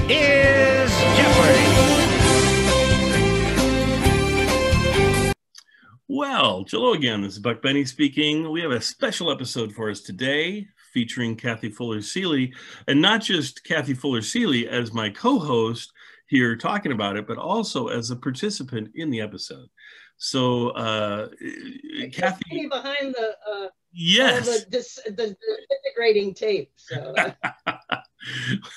is Jeopardy! Well, hello again. This is Buck Benny speaking. We have a special episode for us today featuring Kathy Fuller-Seeley, and not just Kathy Fuller-Seeley as my co-host here talking about it, but also as a participant in the episode. So, Kathy, behind the yes, the integrating tape. So,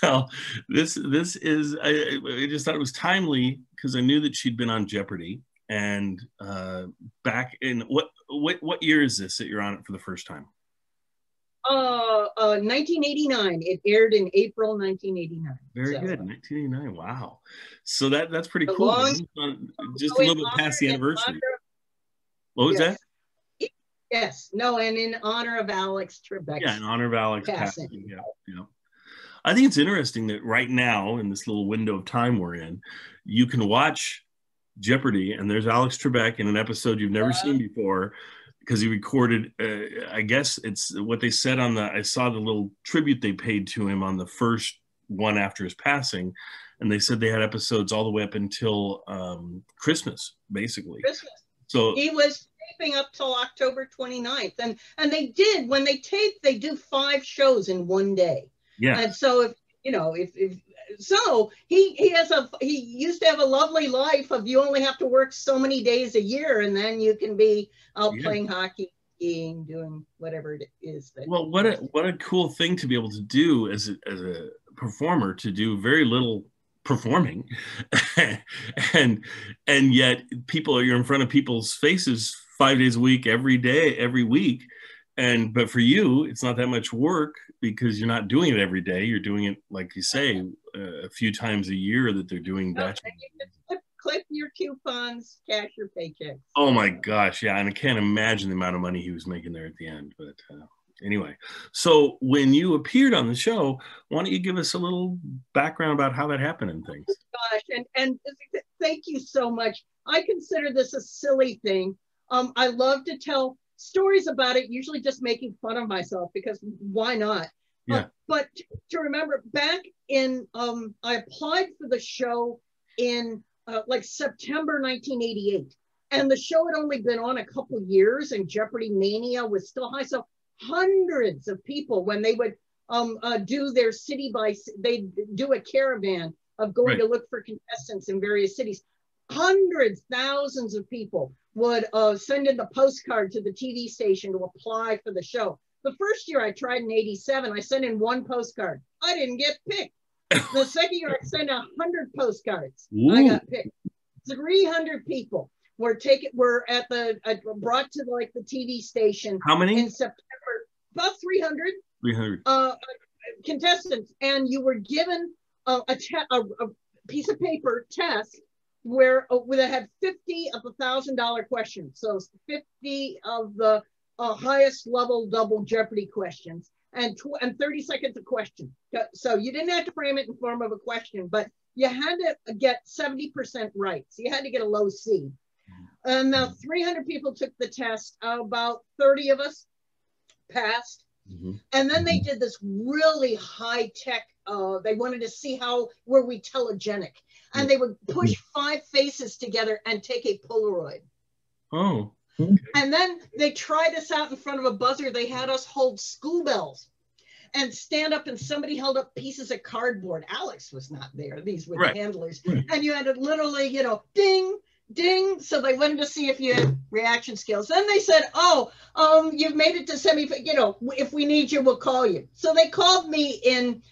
well, this is I just thought it was timely because I knew that she'd been on Jeopardy, and back in what year is this that you're on it for the first time? 1989. It aired in April 1989. Very good, 1989. Wow, so that's pretty cool. Just a little bit past the anniversary. What was that? Yes, no, and in honor of Alex Trebek. Yeah, in honor of Alex passing. Yeah. I think it's interesting that right now in this little window of time we're in, you can watch Jeopardy, and there's Alex Trebek in an episode you've never seen before, because he recorded, I guess it's what they said I saw the little tribute they paid to him on the first one after his passing, and they said they had episodes all the way up until Christmas, basically. Christmas. So he was taping up till October 29th, and they did, when they tape, they do 5 shows in one day. Yeah. And so he used to have a lovely life of you only have to work so many days a year, and then you can be out playing hockey, skiing, doing whatever it is. Well, what a cool thing to be able to do as a performer, to do very little performing, and yet you're in front of people's faces 5 days a week, every day, every week. But for you, it's not that much work because you're not doing it every day. You're doing it, like you say, a few times a year that they're doing that. Clip your coupons, cash your paychecks. Oh my gosh, yeah, and I can't imagine the amount of money he was making there at the end. But anyway, so when you appeared on the show, why don't you give us a little background about how that happened and things? Gosh, and thank you so much. I consider this a silly thing. I love to tell stories about it, usually just making fun of myself, because why not? Yeah. But to remember back in, I applied for the show in like September 1988, and the show had only been on a couple years, and Jeopardy mania was still high. So hundreds of people, when they would do their they'd do a caravan of going to look for contestants in various cities. Hundreds, thousands of people would send in the postcard to the TV station to apply for the show. The first year I tried in 87, I sent in 1 postcard. I didn't get picked. The second year I sent 100 postcards. Ooh. I got picked. 300 people were brought to like the TV station. How many? In September, about 300. 300 contestants, and you were given a piece of paper test where it had 50 of the $1,000 questions. So 50 of the highest level double Jeopardy questions, and 30 seconds a question. So you didn't have to frame it in form of a question, but you had to get 70% right. So you had to get a low C. And 300 people took the test. About 30 of us passed. Mm-hmm. And then they did this really high tech, they wanted to see were we telegenic. And they would push 5 faces together and take a Polaroid. Oh. Okay. And then they tried us out in front of a buzzer. They had us hold school bells and stand up, and somebody held up pieces of cardboard. Alex was not there. These were the handlers. Right. And you had to literally, ding, ding. So they wanted to see if you had reaction skills. Then they said, you've made it to if we need you, we'll call you. So they called me in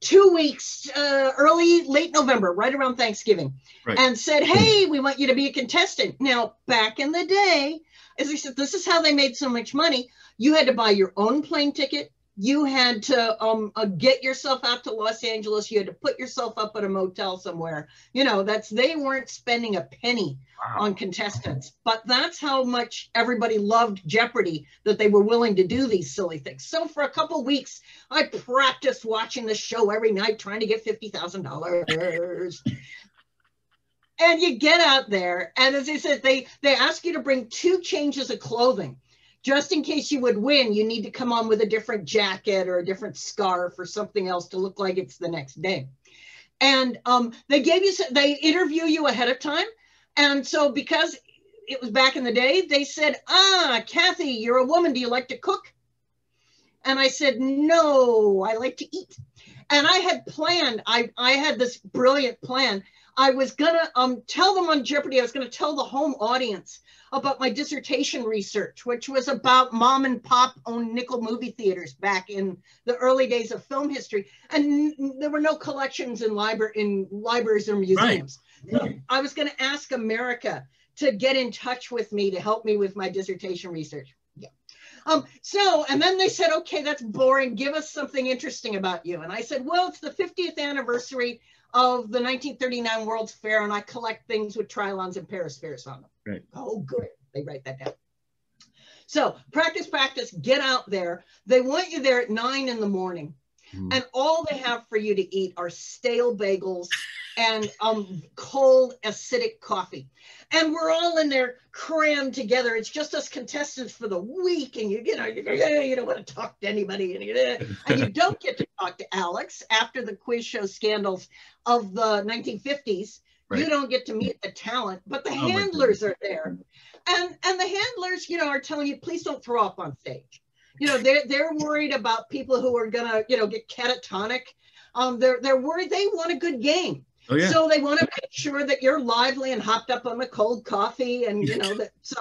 2 weeks, late November, right around Thanksgiving, and said, hey, we want you to be a contestant. Now, back in the day, as I said, this is how they made so much money. You had to buy your own plane ticket. You had to get yourself out to Los Angeles. You had to put yourself up at a motel somewhere. They weren't spending a penny on contestants, but that's how much everybody loved Jeopardy, that they were willing to do these silly things. So for a couple of weeks, I practiced watching the show every night, trying to get $50,000. And you get out there, and as I said, they ask you to bring 2 changes of clothing. Just in case you would win, you need to come on with a different jacket or a different scarf or something else to look like it's the next day. And they interview you ahead of time. And so because it was back in the day, they said, Kathy, you're a woman. Do you like to cook? And I said, no, I like to eat. And I had planned, I had this brilliant plan. I was gonna tell them on Jeopardy, I was gonna tell the home audience about my dissertation research, which was about mom and pop owned nickel movie theaters back in the early days of film history. And there were no collections in libraries or museums. Right. I was gonna ask America to get in touch with me to help me with my dissertation research. Yeah. And then they said, okay, that's boring. Give us something interesting about you. And I said, well, it's the 50th anniversary of the 1939 World's Fair, and I collect things with Trilons and Perispheres on them. Right. Oh, good. They write that down. So practice, get out there. They want you there at 9 in the morning. And all they have for you to eat are stale bagels and cold acidic coffee. And we're all in there crammed together. It's just us contestants for the week. And you don't want to talk to anybody. And you don't get to talk to Alex after the quiz show scandals of the 1950s. Right. You don't get to meet the talent, but the handlers are there. And the handlers, are telling you, please don't throw up on stage. They're worried about people who are gonna, get catatonic. They're worried. They want a good game. Oh, yeah. So they want to make sure that you're lively and hopped up on the cold coffee, and that. So,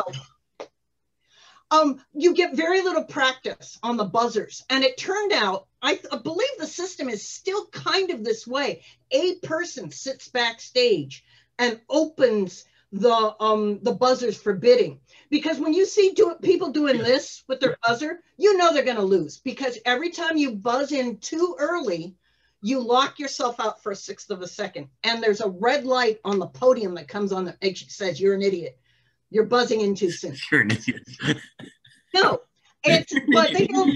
you get very little practice on the buzzers, and it turned out, I believe the system is still kind of this way. A person sits backstage and opens the buzzers for bidding, because when you see people doing this with their buzzer, they're going to lose, because every time you buzz in too early, you lock yourself out for a 1/6 of a second, and there's a red light on the podium that comes on that says you're an idiot. You're buzzing in too soon. You're an idiot. No, but they don't.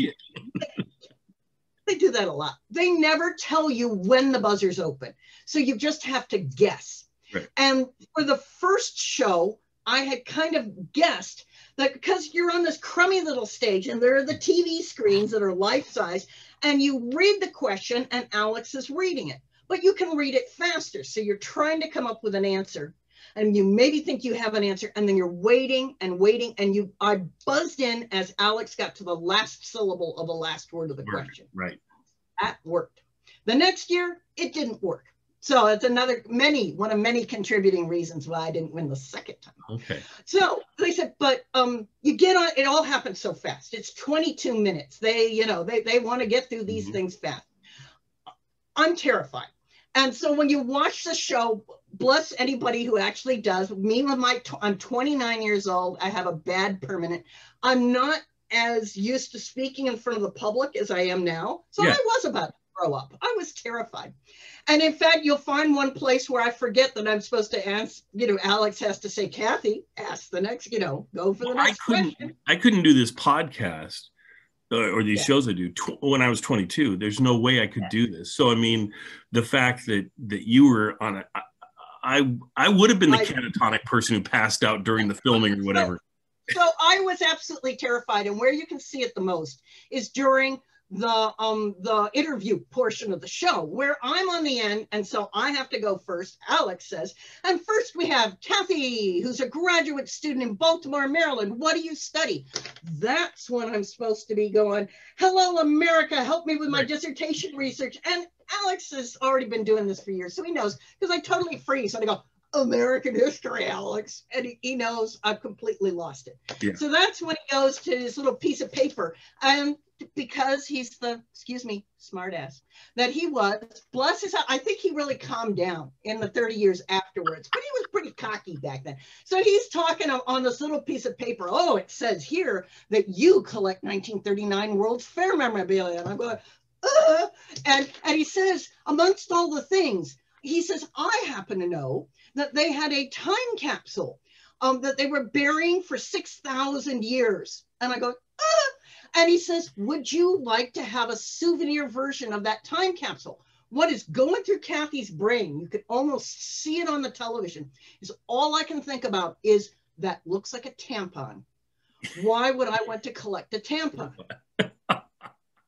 They do that a lot. They never tell you when the buzzers open, so you just have to guess. Right. And for the first show, I had kind of guessed that because you're on this crummy little stage and there are the TV screens that are life-size, and you read the question and Alex is reading it, but you can read it faster. So you're trying to come up with an answer, and you maybe think you have an answer, and then you're waiting and waiting, and I buzzed in as Alex got to the last syllable of the last word of the question. Right. That worked. The next year, it didn't work. So it's one of many contributing reasons why I didn't win the second time. Okay. So they said, but you get on, it all happens so fast. It's 22 minutes. They want to get through these things fast. I'm terrified. And so when you watch the show, bless anybody who actually does. Me, I'm 29 years old. I have a bad permanent. I'm not as used to speaking in front of the public as I am now. So I was about to throw up. I was terrified. And in fact, you'll find one place where I forget that I'm supposed to ask, Alex has to say, Kathy, ask the next, go for the next question. I couldn't do this podcast or these shows I do when I was 22. There's no way I could do this. So, I mean, the fact that you were on I would have been the catatonic person who passed out during the filming or whatever. So I was absolutely terrified. And where you can see it the most is during the interview portion of the show, where I'm on the end, and so I have to go first. Alex says, and first we have Kathy, who's a graduate student in Baltimore, Maryland. What do you study? That's when I'm supposed to be going, hello, America, help me with my dissertation research. And Alex has already been doing this for years, so he knows, because I totally freeze. And I go, American history, Alex. And he knows I've completely lost it. Yeah. So that's when he goes to his little piece of paper. And because he's the, smart ass that he was, bless his heart, I think he really calmed down in the 30 years afterwards, but he was pretty cocky back then. So he's talking on this little piece of paper. Oh, it says here that you collect 1939 World's Fair memorabilia. And I'm going, and he says, amongst all the things, he says, I happen to know that they had a time capsule that they were burying for 6,000 years. And I go, and he says, would you like to have a souvenir version of that time capsule? What is going through Kathy's brain, you could almost see it on the television, is all I can think about is that looks like a tampon. Why would I want to collect a tampon?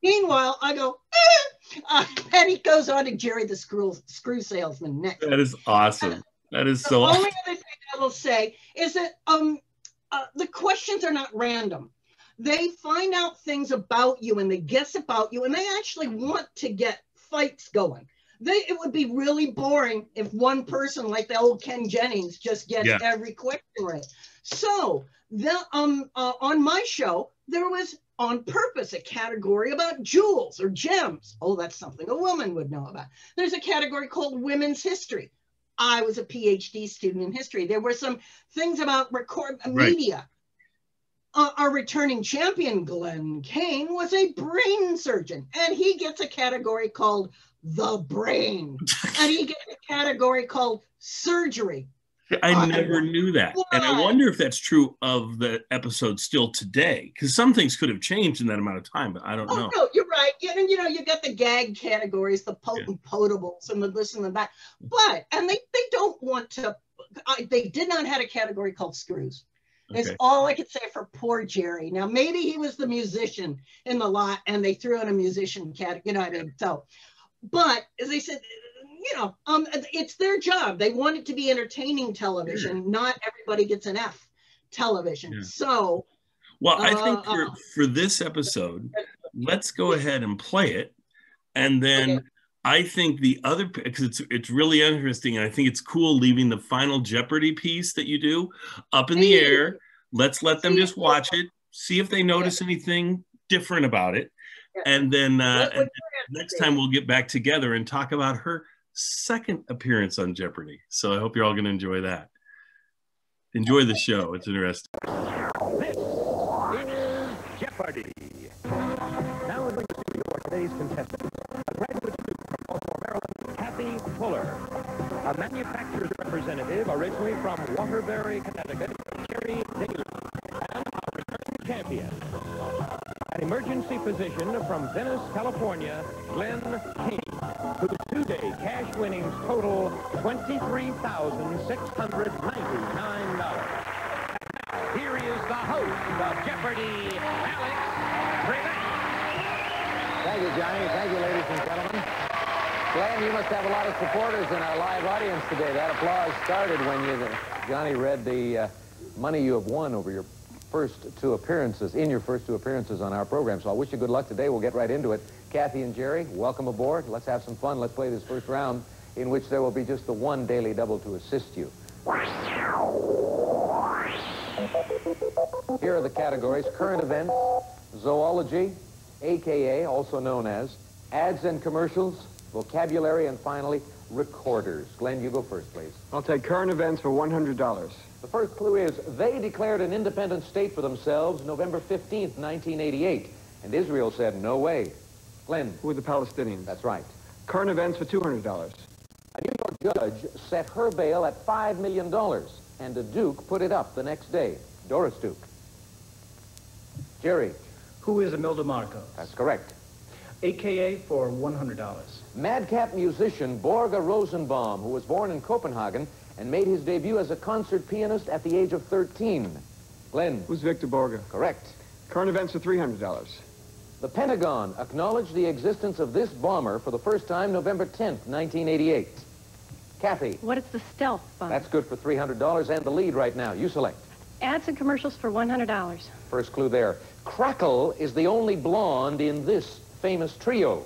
Meanwhile, I go, Penny goes on to Jerry the screw salesman next. That is awesome. That is so awesome. The awesome. only other thing I will say is that the questions are not random. They find out things about you and they guess about you and they actually want to get fights going. It would be really boring if one person like the old Ken Jennings just gets every question right. So on my show, there was on purpose a category about jewels or gems. Oh, that's something a woman would know about. There's a category called women's history. I was a PhD student in history. There were some things about media. Our returning champion, Glenn Kane, was a brain surgeon, and he gets a category called the brain, and he gets a category called surgery. I never knew that. Why? And I wonder if that's true of the episode still today, because some things could have changed in that amount of time, but I don't know. No, you're right. You got the gag categories, the potent potables, and the this and the that. But, and they don't want to, they did not have a category called screws. That's all I could say for poor Jerry. Now, maybe he was the musician in the lot, and they threw in a musician category, you know what I mean? So, but as I said, it's their job. They want it to be entertaining television. Not everybody gets an F television. Yeah. So, well, I think for this episode, let's go ahead and play it, and then I think the other, because it's really interesting, and I think it's cool leaving the final Jeopardy piece that you do up in the air. Let's let them just watch it, see if they notice anything different about it, and then next time we'll get back together and talk about her second appearance on Jeopardy. So I hope you're all going to enjoy that. Enjoy the show. It's interesting. This is Jeopardy! Now we're going to see for today's contestant, a graduate student from Baltimore, Maryland, Kathy Fuller. A manufacturer's representative originally from Waterbury, Connecticut, Jerry Daly. And our returning champion, an emergency physician from Venice, California, Glenn Kane, whose two-day cash winnings total $23,699. Here is the host of Jeopardy, Alex Trebek. Thank you, Johnny. Thank you, ladies and gentlemen. Glenn, you must have a lot of supporters in our live audience today. That applause started when Johnny read the money you have won over your first two appearances, on our program. So I wish you good luck today. We'll get right into it. Kathy and Jerry, welcome aboard. Let's have some fun. Let's play this first round, in which there will be just the one daily double to assist you. Here are the categories: current events, zoology, AKA, also known as, ads and commercials, vocabulary, and finally, recorders. Glenn, you go first, please. I'll take current events for $100. The first clue is, they declared an independent state for themselves November 15th, 1988, and Israel said, no way. Glenn. Who are the Palestinians? That's right. Current events for $200. A New York judge set her bail at $5 million, and a duke put it up the next day. Doris Duke. Jerry. Who is Imelda Marcos? That's correct. AKA for $100. Madcap musician Borge Rosenbaum, who was born in Copenhagen and made his debut as a concert pianist at the age of 13. Glenn. Who's Victor Borge? Correct. Current events for $300. The Pentagon acknowledged the existence of this bomber for the first time November 10th, 1988. Kathy. What is the stealth bomber? That's good for $300 and the lead right now. You select. Ads and commercials for $100. First clue there. Crackle is the only blonde in this famous trio.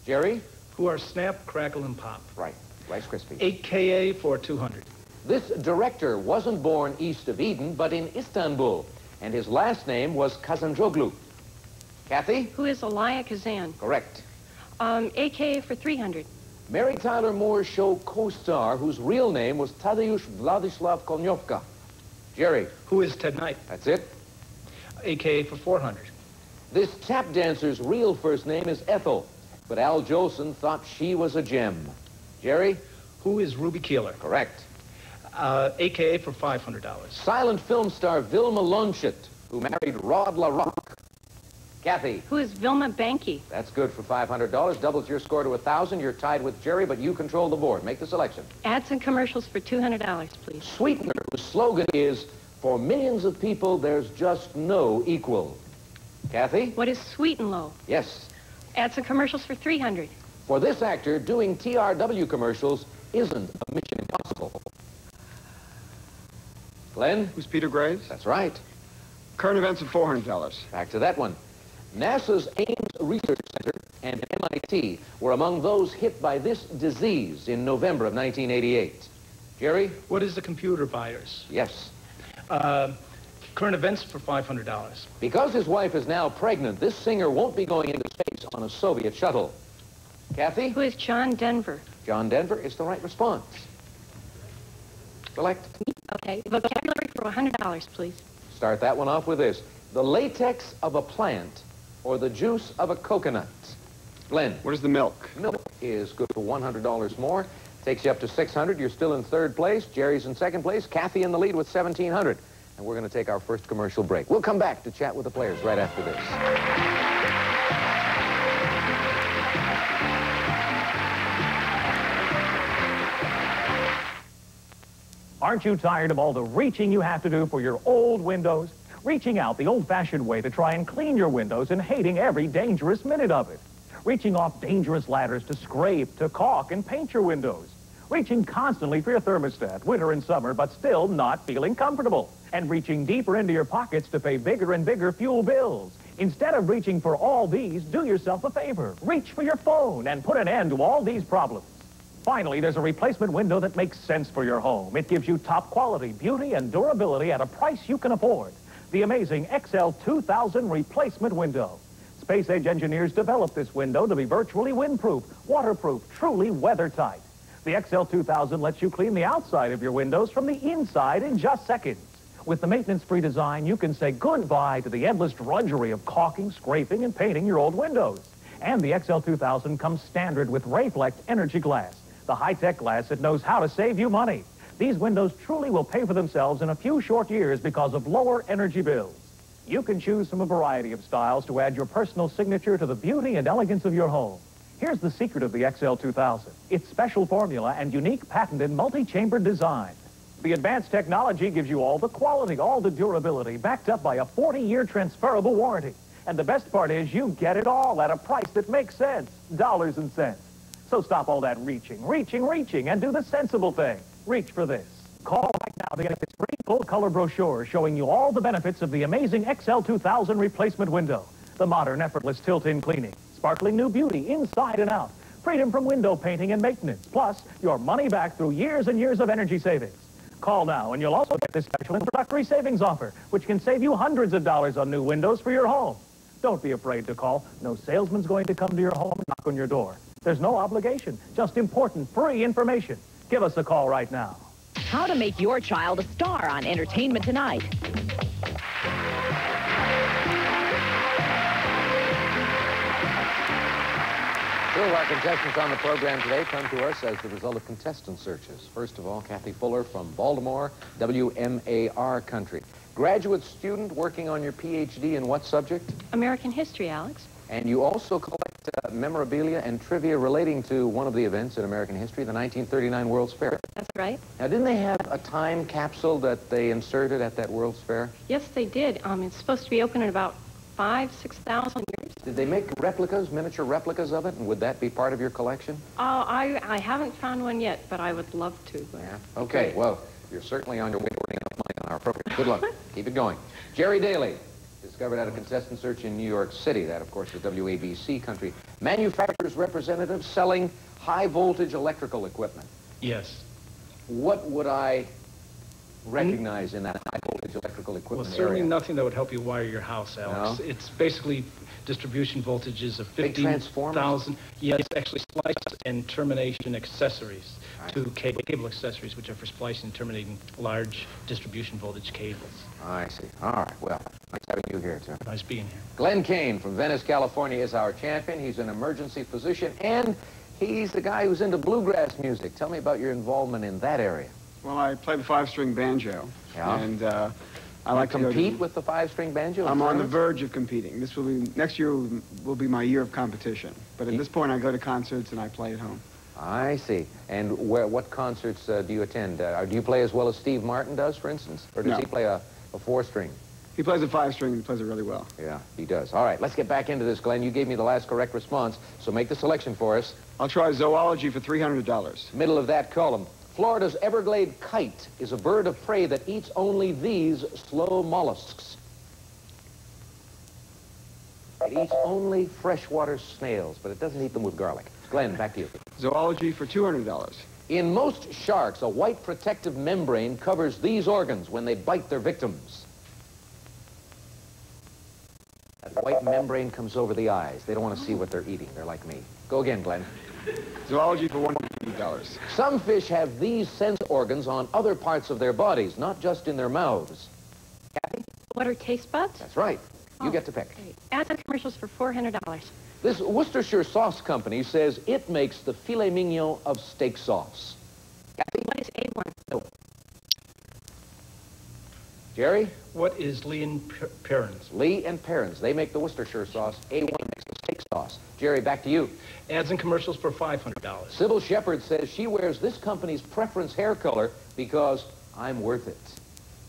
Jerry? Who are Snap, Crackle, and Pop. Right. Rice Krispies. AKA for $200. This director wasn't born east of Eden, but in Istanbul, and his last name was Kazanjoglu. Kathy? Who is Elia Kazan? Correct. AKA for $300. Mary Tyler Moore's show co-star, whose real name was Tadeusz Vladislav Kolnyovka. Jerry? Who is Ted Knight? That's it. AKA for $400. This tap dancer's real first name is Ethel, but Al Jolson thought she was a gem. Jerry? Who is Ruby Keeler? Correct. AKA for $500. Silent film star Vilma Longshit, who married Rod LaRock. Kathy? Who is Vilma Banky? That's good for $500. Doubles your score to 1,000. You're tied with Jerry, but you control the board. Make the selection. Ads and commercials for $200, please. Sweetener, whose slogan is, for millions of people, there's just no equal. Kathy? What is Sweet and Low? Yes. Add some commercials for 300. For this actor, doing TRW commercials isn't a mission impossible. Glenn? Who's Peter Graves? That's right. Current events of $400. Back to that one. NASA's Ames Research Center and MIT were among those hit by this disease in November of 1988. Jerry? What is the computer virus? Yes. Current events for $500. Because his wife is now pregnant, this singer won't be going into space on a Soviet shuttle. Kathy? Who is John Denver? John Denver is the right response. Select. Okay. Vocabulary for $100, please. Start that one off with this. The latex of a plant or the juice of a coconut. Glenn? What is the milk? Milk is good for $100 more. Takes you up to $600. You're still in third place. Jerry's in second place. Kathy in the lead with $1,700. And we're going to take our first commercial break. We'll come back to chat with the players right after this. Aren't you tired of all the reaching you have to do for your old windows? Reaching out the old-fashioned way to try and clean your windows and hating every dangerous minute of it. Reaching off dangerous ladders to scrape, to caulk, and paint your windows. Reaching constantly for your thermostat, winter and summer, but still not feeling comfortable. And reaching deeper into your pockets to pay bigger and bigger fuel bills. Instead of reaching for all these, do yourself a favor. Reach for your phone and put an end to all these problems. Finally, there's a replacement window that makes sense for your home. It gives you top quality, beauty, and durability at a price you can afford. The amazing XL2000 replacement window. Space-age engineers developed this window to be virtually windproof, waterproof, truly weather-tight. The XL2000 lets you clean the outside of your windows from the inside in just seconds. With the maintenance-free design, you can say goodbye to the endless drudgery of caulking, scraping, and painting your old windows. And the XL2000 comes standard with Reflect Energy Glass, the high-tech glass that knows how to save you money. These windows truly will pay for themselves in a few short years because of lower energy bills. You can choose from a variety of styles to add your personal signature to the beauty and elegance of your home. Here's the secret of the XL2000. Its special formula and unique patented multi-chambered design. The advanced technology gives you all the quality, all the durability, backed up by a 40-year transferable warranty. And the best part is you get it all at a price that makes sense, dollars and cents. So stop all that reaching, and do the sensible thing. Reach for this. Call right now to get this free full-color brochure showing you all the benefits of the amazing XL2000 replacement window. The modern, effortless tilt-in cleaning, sparkling new beauty inside and out, freedom from window painting and maintenance, plus your money back through years and years of energy savings. Call now, and you'll also get this special introductory savings offer, which can save you hundreds of dollars on new windows for your home. Don't be afraid to call. No salesman's going to come to your home and knock on your door. There's no obligation, just important, free information. Give us a call right now. How to make your child a star on Entertainment Tonight. Two of our contestants on the program today come to us as the result of contestant searches. First of all, Kathy Fuller from Baltimore, WMAR country. Graduate student working on your PhD in what subject? American history, Alex. And you also collect memorabilia and trivia relating to one of the events in American history, the 1939 World's Fair. That's right. Now, didn't they have a time capsule that they inserted at that World's Fair? Yes, they did. It's supposed to be open in about 6,000 years. Did they make replicas, miniature replicas of it? And would that be part of your collection? I haven't found one yet, but I would love to. Yeah. Okay, well, you're certainly on your way to earning enough money on our program. Good luck. Keep it going. Jerry Daly, discovered at a contestant search in New York City. That, of course, is WABC country. Manufacturer's representative selling high-voltage electrical equipment. Yes. What would I recognize in that high-voltage electrical Well, equipment certainly area? nothing that would help you wire your house, Alex. No? It's basically distribution voltages of Big transformers? 15,000. Yes, actually splice and termination accessories I to cable accessories, which are for splicing and terminating large distribution voltage cables. I see. All right. Well, nice having you here, too. Nice being here. Glenn Kane from Venice, California is our champion. He's an emergency physician, and he's the guy who's into bluegrass music. Tell me about your involvement in that area. Well, I play the 5-string banjo. Yeah. And I like to compete with the 5-string banjo? I'm on the verge of competing. This will be, next year will be my year of competition. But at this point, I go to concerts and I play at home. I see. And what concerts do you attend? Do you play as well as Steve Martin does, for instance? Or does No. he play a 4-string? He plays a 5-string and he plays it really well. Yeah, he does. All right, let's get back into this, Glenn. You gave me the last correct response, so make the selection for us. I'll try zoology for $300. Middle of that column. Florida's Everglade kite is a bird of prey that eats only these slow mollusks. It eats only freshwater snails, but it doesn't eat them with garlic. Glenn, back to you. Zoology for $200. In most sharks, a white protective membrane covers these organs when they bite their victims. That white membrane comes over the eyes. They don't want to see what they're eating. They're like me. Go again, Glenn. Zoology for $150. Some fish have these sense organs on other parts of their bodies, not just in their mouths. Kathy? What are taste buds? That's right. You get to pick. Great. Ads and commercials for $400. This Worcestershire sauce company says it makes the filet mignon of steak sauce. Kathy? What is A1? No. Jerry? What is Lee and Perrins? Lee and Perrins. They make the Worcestershire sauce. A1 makes the steak sauce. Jerry, back to you. Ads and commercials for $500. Sybil Shepherd says she wears this company's preference hair color because I'm worth it.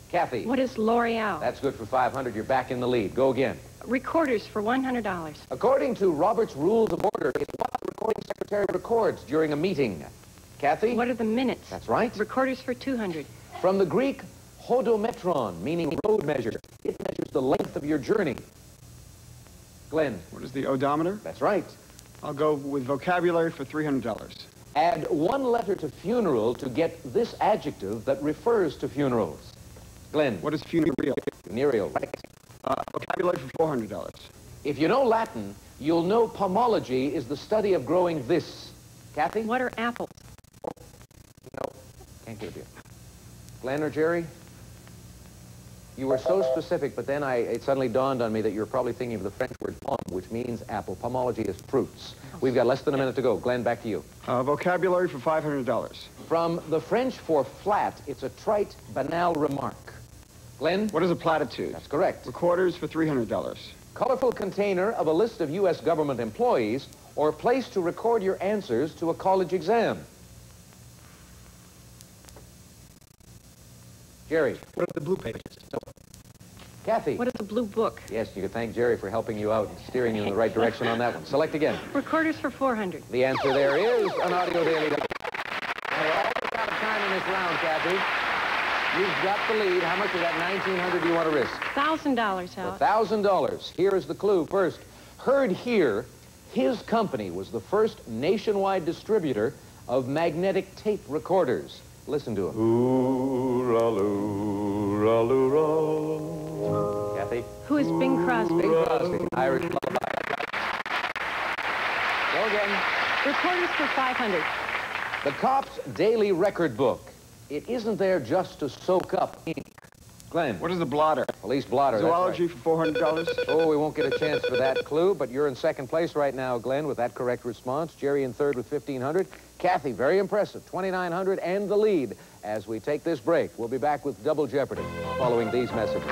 Kathy? What is L'Oreal? That's good for $500. You're back in the lead. Go again. Recorders for $100. According to Robert's Rules of Order, it's what the recording secretary records during a meeting. Kathy? What are the minutes? That's right. Recorders for $200. From the Greek, hodometron, meaning road measure. It measures the length of your journey. Glenn? What is the odometer? That's right. I'll go with vocabulary for $300. Add one letter to funeral to get this adjective that refers to funerals. Glenn? What is funereal? Funereal, right. Vocabulary for $400. If you know Latin, you'll know pomology is the study of growing this. Kathy? What are apples? No, can't give you. Glenn or Jerry? You were so specific, but then it suddenly dawned on me that you were probably thinking of the French word pomme, which means apple. Pomology is fruits. We've got less than a minute to go. Glenn, back to you. Vocabulary for $500. From the French for flat, it's a trite, banal remark. Glenn? What is a platitude? That's correct. Recorders for $300. Colorful container of a list of U.S. government employees or place to record your answers to a college exam. Jerry? What are the blue pages? No. Kathy? What is a blue book? Yes, you can thank Jerry for helping you out and steering you in the right direction on that one. Select again. Recorders for $400. The answer there is an Audio Daily Double. Now, we're almost out of time in this round, Kathy. You've got the lead. How much of that $1,900 do you want to risk? $1,000, Hal. $1,000. Here is the clue. First, heard here, his company was the first nationwide distributor of magnetic tape recorders. Listen to him. Kathy? Who is Bing Crosby? Bing Crosby, Irish lullaby. Go again. Recorders for $500. The cop's daily record book. It isn't there just to soak up ink. Glenn? What is the blotter? Police blotter. Zoology right. for $400. Oh, we won't get a chance for that clue, but you're in second place right now, Glenn, with that correct response. Jerry in third with $1,500. Kathy, very impressive, $2,900 and the lead. As we take this break, we'll be back with Double Jeopardy following these messages.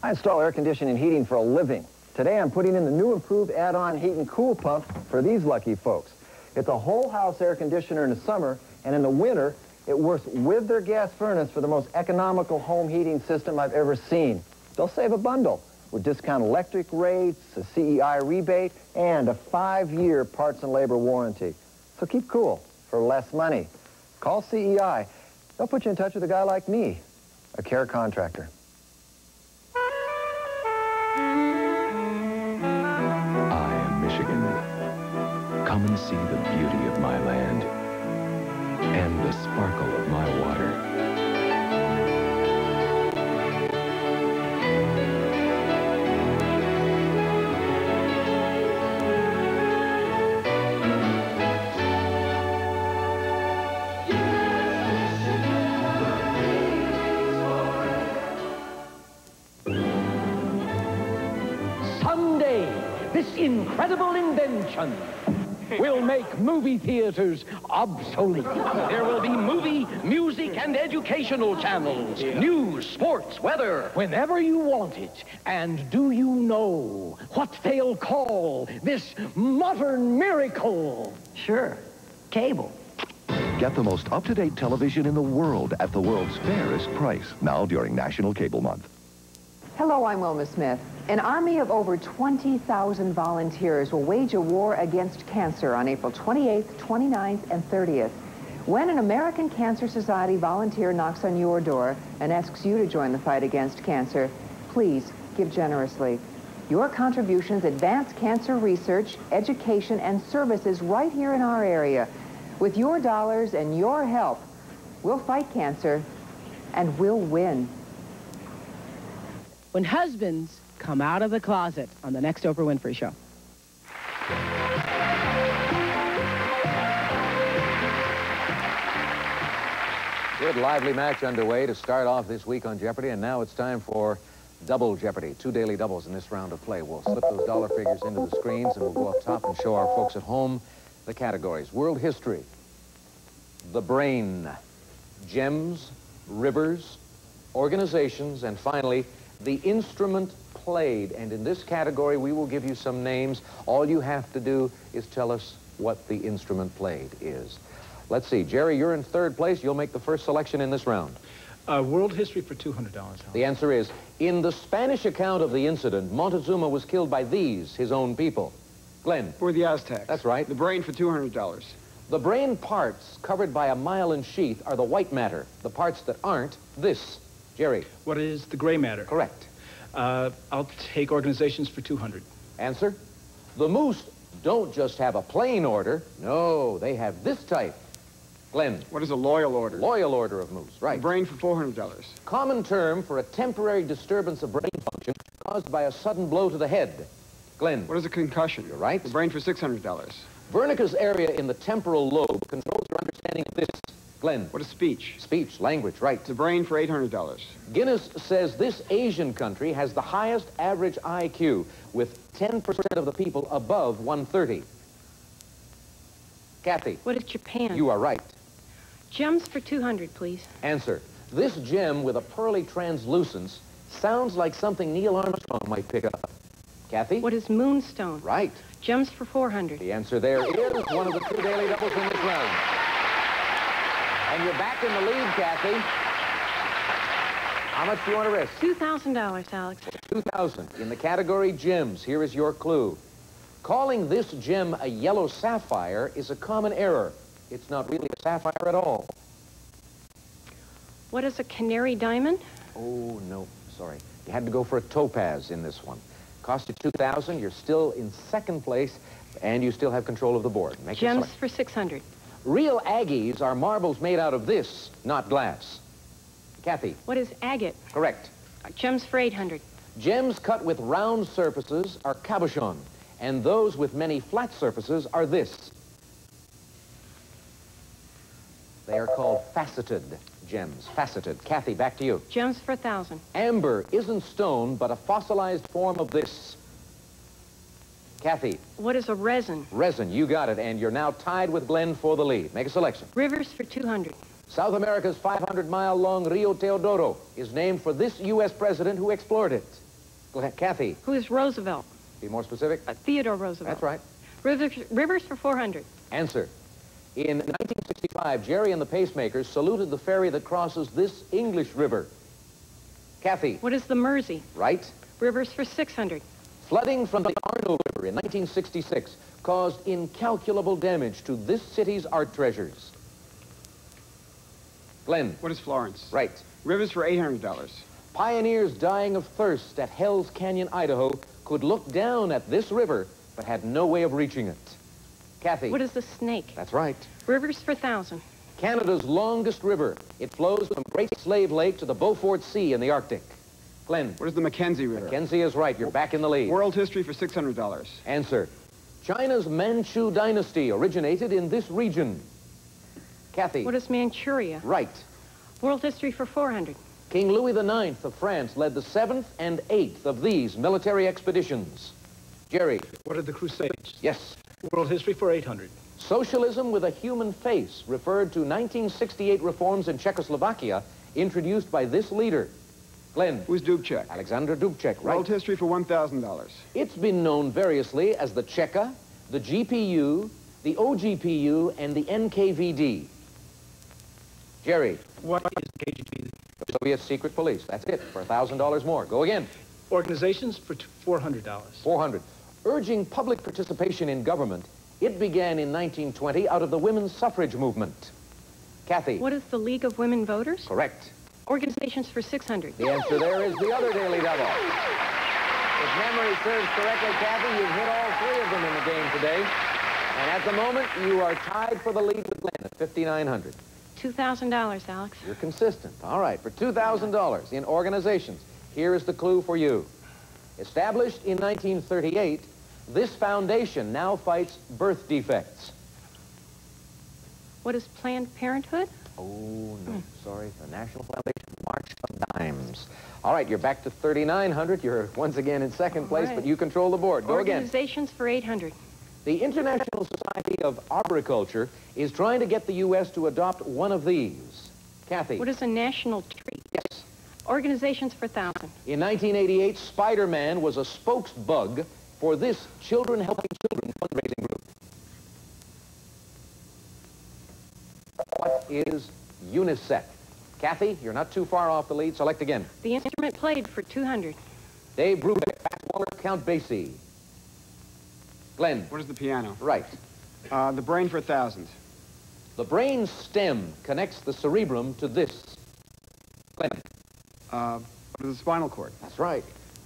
I install air conditioning and heating for a living. Today I'm putting in the new improved add-on heat and cool pump for these lucky folks. It's a whole house air conditioner in the summer, and in the winter it works with their gas furnace for the most economical home heating system I've ever seen. They'll save a bundle with discount electric rates, a CEI rebate, and a 5-year parts and labor warranty. So keep cool for less money. Call CEI. They'll put you in touch with a guy like me, a care contractor. Come and see the beauty of my land and the sparkle of my water. Someday, this incredible invention will make movie theaters obsolete. There will be movie, music, and educational channels. News, sports, weather, whenever you want it. And do you know what they'll call this modern miracle? Sure, cable. Get the most up-to-date television in the world at the world's fairest price, now during National Cable Month. Hello, I'm Wilma Smith. An army of over 20,000 volunteers will wage a war against cancer on April 28th, 29th, and 30th. When an American Cancer Society volunteer knocks on your door and asks you to join the fight against cancer, please give generously. Your contributions advance cancer research, education, and services right here in our area. With your dollars and your help, we'll fight cancer, and we'll win. When husbands come out of the closet on the next Oprah Winfrey Show. Good lively match underway to start off this week on Jeopardy, and now it's time for Double Jeopardy. 2 daily doubles in this round of play. We'll slip those dollar figures into the screens, and we'll go up top and show our folks at home the categories. World history, the brain, gems, rivers, organizations, and finally, the instrument played. And in this category, we will give you some names. All you have to do is tell us what the instrument played is. Let's see. Jerry, you're in third place. You'll make the first selection in this round. World history for $200. The answer is, in the Spanish account of the incident, Montezuma was killed by these, his own people. Glenn. For the Aztecs. That's right. The brain for $200. The brain parts covered by a myelin sheath are the white matter. The parts that aren't, this. Jerry. What is the gray matter? Correct. I'll take organizations for $200. Answer. The moose don't just have a plain order. No, they have this type. Glenn. What is a loyal order? Loyal order of moose, right. The brain for $400. Common term for a temporary disturbance of brain function caused by a sudden blow to the head. Glenn. What is a concussion? You're right. The brain for $600. Wernicke's area in the temporal lobe controls your understanding of this. Glenn. What is speech? Speech, language, right. The brain for $800. Guinness says this Asian country has the highest average IQ, with 10% of the people above 130. Kathy. What is Japan? You are right. Gems for $200, please. Answer. This gem with a pearly translucence sounds like something Neil Armstrong might pick up. Kathy? What is moonstone? Right. Gems for $400. The answer there is one of the 2 daily doubles in this round. And you're back in the lead, Kathy. How much do you want to risk? $2,000, Alex. $2,000. In the category gems, here is your clue. Calling this gem a yellow sapphire is a common error. It's not really a sapphire at all. What is a canary diamond? Oh, no, sorry. You had to go for a topaz in this one. Cost you $2,000. You're still in second place, and you still have control of the board. Make Gems for $600. Real Aggies are marbles made out of this, not glass. Kathy. What is agate? Correct. Gems for $800. Gems cut with round surfaces are cabochon, and those with many flat surfaces are this. They are called faceted gems. Faceted. Kathy, back to you. Gems for $1,000. Amber isn't stone, but a fossilized form of this. Kathy. What is a resin? Resin, you got it, and you're now tied with Glenn for the lead. Make a selection. Rivers for $200. South America's 500-mile-long Rio Teodoro is named for this U.S. president who explored it. Kathy. Who is Roosevelt? Be more specific. Theodore Roosevelt. That's right. Rivers for $400. Answer. In 1965, Jerry and the Pacemakers saluted the ferry that crosses this English river. Kathy. What is the Mersey? Right. Rivers for $600. Flooding from the Arno River in 1966 caused incalculable damage to this city's art treasures. Glenn. What is Florence? Right. Rivers for $800. Pioneers dying of thirst at Hell's Canyon, Idaho, could look down at this river, but had no way of reaching it. Kathy. What is the Snake? That's right. Rivers for $1,000. Canada's longest river. It flows from Great Slave Lake to the Beaufort Sea in the Arctic. Glenn. What is the Mackenzie River? Mackenzie is right. You're back in the lead. World history for $600. Answer. China's Manchu dynasty originated in this region. Kathy. What is Manchuria? Right. World history for $400. King Louis IX of France led the 7th and 8th of these military expeditions. Jerry. What are the Crusades? Yes. World history for 800. Socialism with a human face referred to 1968 reforms in Czechoslovakia introduced by this leader. Glenn. Who's Dubček? Alexander Dubček, right? World history for $1,000. It's been known variously as the Cheka, the GPU, the OGPU, and the NKVD. Jerry. What is the KGB? The Soviet secret police. That's it, for $1,000 more. Go again. Organizations for $400. $400. Urging public participation in government, it began in 1920 out of the women's suffrage movement. Kathy. What is the League of Women Voters? Correct. Organizations for $600. The answer there is the other Daily Double. If memory serves correctly, Kathy, you've hit all three of them in the game today. And at the moment, you are tied for the lead with Glenn at $5,900. $2,000, Alex. You're consistent. All right, for $2,000 in organizations, here is the clue for you. Established in 1938, this foundation now fights birth defects. What is Planned Parenthood? Oh, no, sorry. The National Foundation March of Dimes. All right, you're back to $3,900. You're once again in second place, but you control the board. Go again. Organizations for $800. The International Society of Arboriculture is trying to get the U.S. to adopt one of these. Kathy. What is a national tree? Yes. Organizations for $1,000. In 1988, Spider-Man was a spokesbug for this Children Helping Children fundraising group. What is UNICEF? Kathy, you're not too far off the lead. Select again. The instrument played for $200. Dave Brubeck, Pat Waller, Count Basie. Glenn. What is the piano? Right. The brain for 1,000. The brain stem connects the cerebrum to this. Glenn. What is the spinal cord? That's right.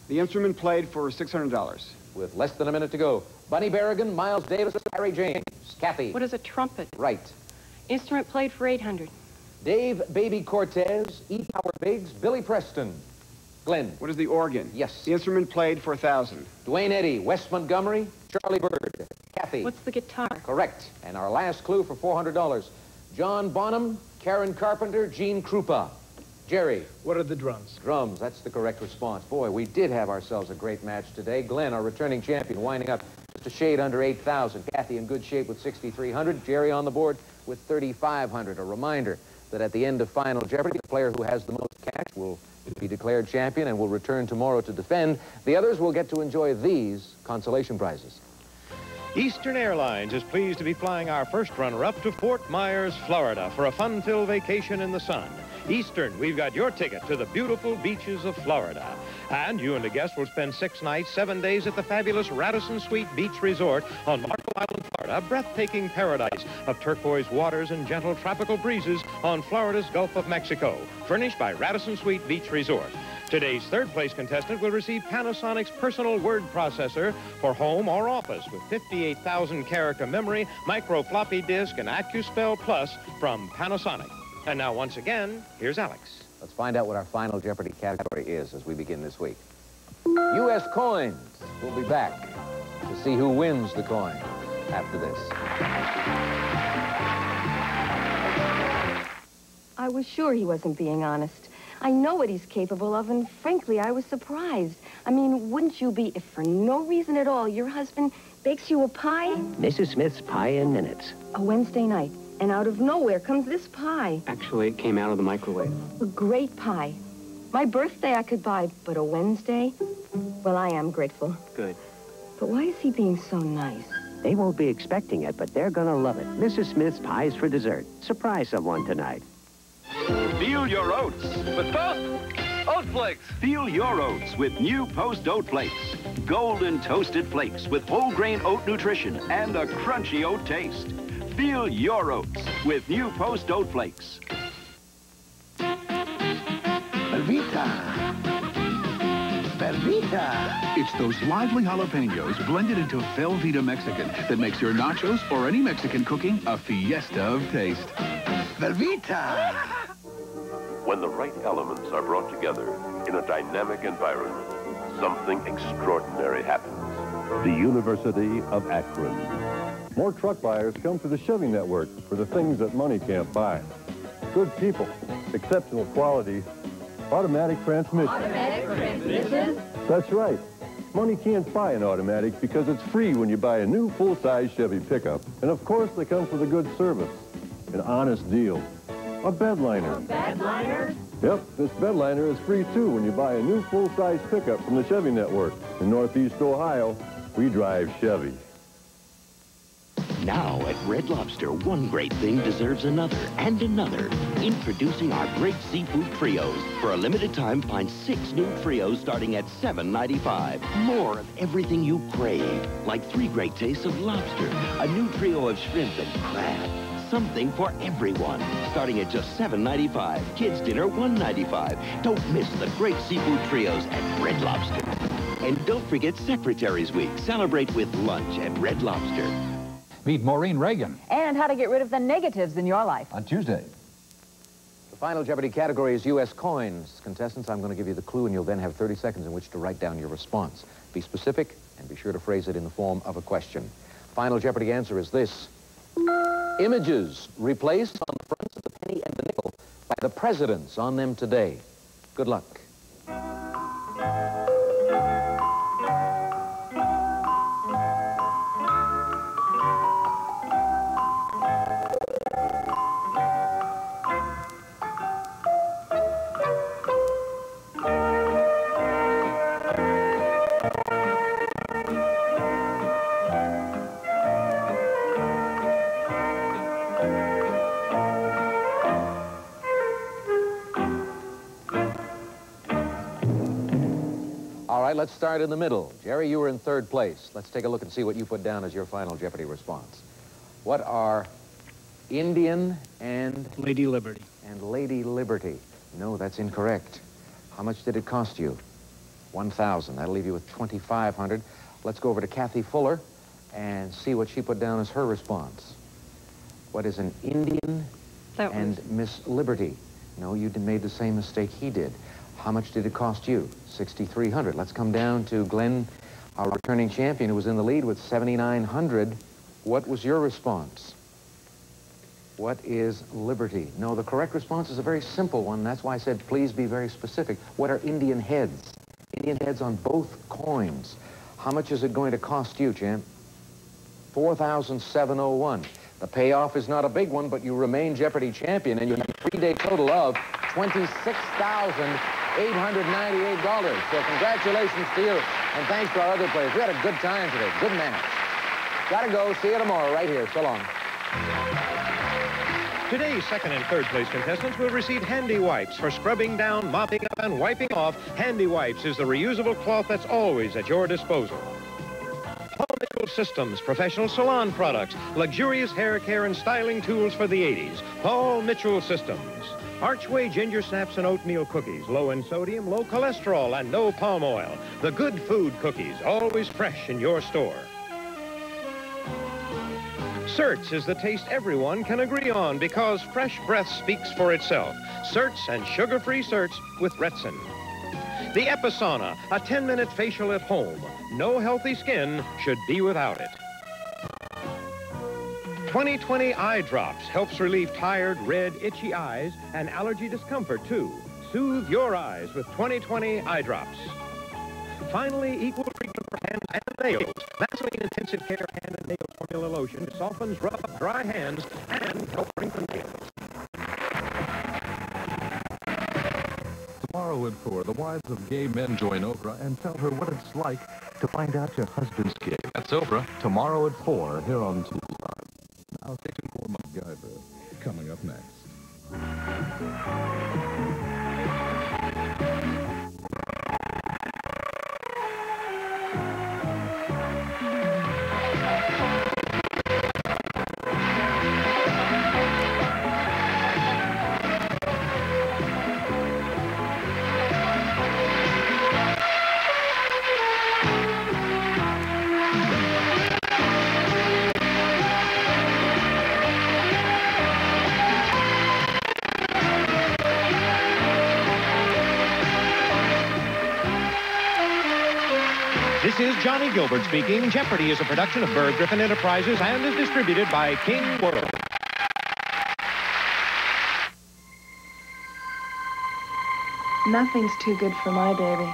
The instrument played for $600. With less than a minute to go. Bunny Berrigan, Miles Davis, Harry James. Kathy. What is a trumpet? Right. Instrument played for $800. Dave Baby Cortez, E. Howard Biggs, Billy Preston. Glenn. What is the organ? Yes. The instrument played for 1,000. Dwayne Eddy, Wes Montgomery, Charlie Bird. Kathy. What's the guitar? Correct. And our last clue for $400. John Bonham, Karen Carpenter, Gene Krupa. Jerry. What are the drums? Drums, that's the correct response. Boy, we did have ourselves a great match today. Glenn, our returning champion, winding up just a shade under 8,000. Kathy in good shape with 6,300. Jerry on the board with 3,500. A reminder that at the end of Final Jeopardy, the player who has the most cash will be declared champion and will return tomorrow to defend. The others will get to enjoy these consolation prizes. Eastern Airlines is pleased to be flying our first runner-up to Fort Myers, Florida for a fun-filled vacation in the sun. Eastern, we've got your ticket to the beautiful beaches of Florida. And you and the guest will spend 6 nights, 7 days at the fabulous Radisson Suite Beach Resort on Marco Island, Florida, a breathtaking paradise of turquoise waters and gentle tropical breezes on Florida's Gulf of Mexico, furnished by Radisson Suite Beach Resort. Today's third-place contestant will receive Panasonic's personal word processor for home or office with 58,000-character memory, micro floppy disk, and AccuSpell Plus from Panasonic. And now, once again, here's Alex. Let's find out what our final Jeopardy category is as we begin this week. U.S. coins. We'll be back to see who wins the coin after this. I was sure he wasn't being honest. I know what he's capable of, and frankly, I was surprised. I mean, wouldn't you be if for no reason at all your husband bakes you a pie? Mrs. Smith's Pie in Minutes. A Wednesday night, and out of nowhere comes this pie. Actually, it came out of the microwave. A great pie. My birthday I could buy, but a Wednesday? Well, I am grateful. Good. But why is he being so nice? They won't be expecting it, but they're gonna love it. Mrs. Smith's Pies for dessert. Surprise someone tonight. Feel your oats. But first, Oat Flakes. Feel your oats with new Post Oat Flakes. Golden toasted flakes with whole grain oat nutrition and a crunchy oat taste. Feel your oats with new Post Oat Flakes. Velveeta. Velveeta. It's those lively jalapenos blended into Velveeta Mexican that makes your nachos or any Mexican cooking a fiesta of taste. Velveeta. When the right elements are brought together in a dynamic environment, something extraordinary happens. The University of Akron. More truck buyers come to the Chevy network for the things that money can't buy. Good people, exceptional quality, automatic transmission. Automatic transmission? That's right. Money can't buy an automatic because it's free when you buy a new full-size Chevy pickup. And of course, they come with a good service, an honest deal, a bed liner. A bed liner? Yep, this bed liner is free too when you buy a new full-size pickup from the Chevy network. In Northeast Ohio, we drive Chevy. Now at Red Lobster, one great thing deserves another and another. Introducing our great seafood trios. For a limited time, find 6 new trios starting at $7.95. More of everything you crave, like 3 great tastes of lobster, a new trio of shrimp and crab. Something for everyone, starting at just $7.95. Kids' dinner, $1.95. Don't miss the great seafood trios at Red Lobster. And don't forget Secretary's Week. Celebrate with lunch at Red Lobster. Meet Maureen Reagan. And how to get rid of the negatives in your life. On Tuesday. The final Jeopardy category is U.S. coins. Contestants, I'm going to give you the clue, and you'll then have 30 seconds in which to write down your response. Be specific, and be sure to phrase it in the form of a question. Final Jeopardy answer is this. Images replaced on the fronts of the penny and the nickel by the presidents on them today. Good luck. Let's start in the middle. Jerry, you were in 3rd place. Let's take a look and see what you put down as your final Jeopardy response. What are Indian and... Lady Liberty. And Lady Liberty. No, that's incorrect. How much did it cost you? $1,000. That'll leave you with $2,500. Let's go over to Kathy Fuller and see what she put down as her response. What is an Indian and Miss Liberty? No, you made the same mistake he did. How much did it cost you? $6,300. Let's come down to Glenn, our returning champion, who was in the lead with $7,900. What was your response? What is liberty? No, the correct response is a very simple one. That's why I said, please be very specific. What are Indian heads? Indian heads on both coins. How much is it going to cost you, champ? $4,701. The payoff is not a big one, but you remain Jeopardy champion, and you have a 3-day total of $26,898. So congratulations to you, and thanks to our other players. We had a good time today. Good match. Gotta go. See you tomorrow right here. So long. Today's 2nd and 3rd place contestants will receive Handy Wipes for scrubbing down, mopping up, and wiping off. Handy Wipes is the reusable cloth that's always at your disposal. Paul Mitchell Systems, professional salon products, luxurious hair care and styling tools for the 80s. Paul Mitchell Systems. Archway ginger snaps and oatmeal cookies, low in sodium, low cholesterol, and no palm oil. The good food cookies, always fresh in your store. Certs is the taste everyone can agree on because fresh breath speaks for itself. Certs and sugar-free Certs with Retsin. The Episauna, a 10-minute facial at home. No healthy skin should be without it. 20/20 Eye Drops helps relieve tired, red, itchy eyes and allergy discomfort, too. Soothe your eyes with 20/20 Eye Drops. Finally, equal treatment for hands and nails. Vaseline Intensive Care Hand and Nail Formula Lotion softens rough, dry hands and helps strengthen nails. Tomorrow at 4, the wives of gay men join Oprah and tell her what it's like to find out your husband's gay. That's Oprah, tomorrow at 4, here on TV5. Now stay tuned for MacGyver, coming up next. This is Johnny Gilbert speaking. Jeopardy is a production of Berg Griffin Enterprises and is distributed by King World. Nothing's too good for my baby.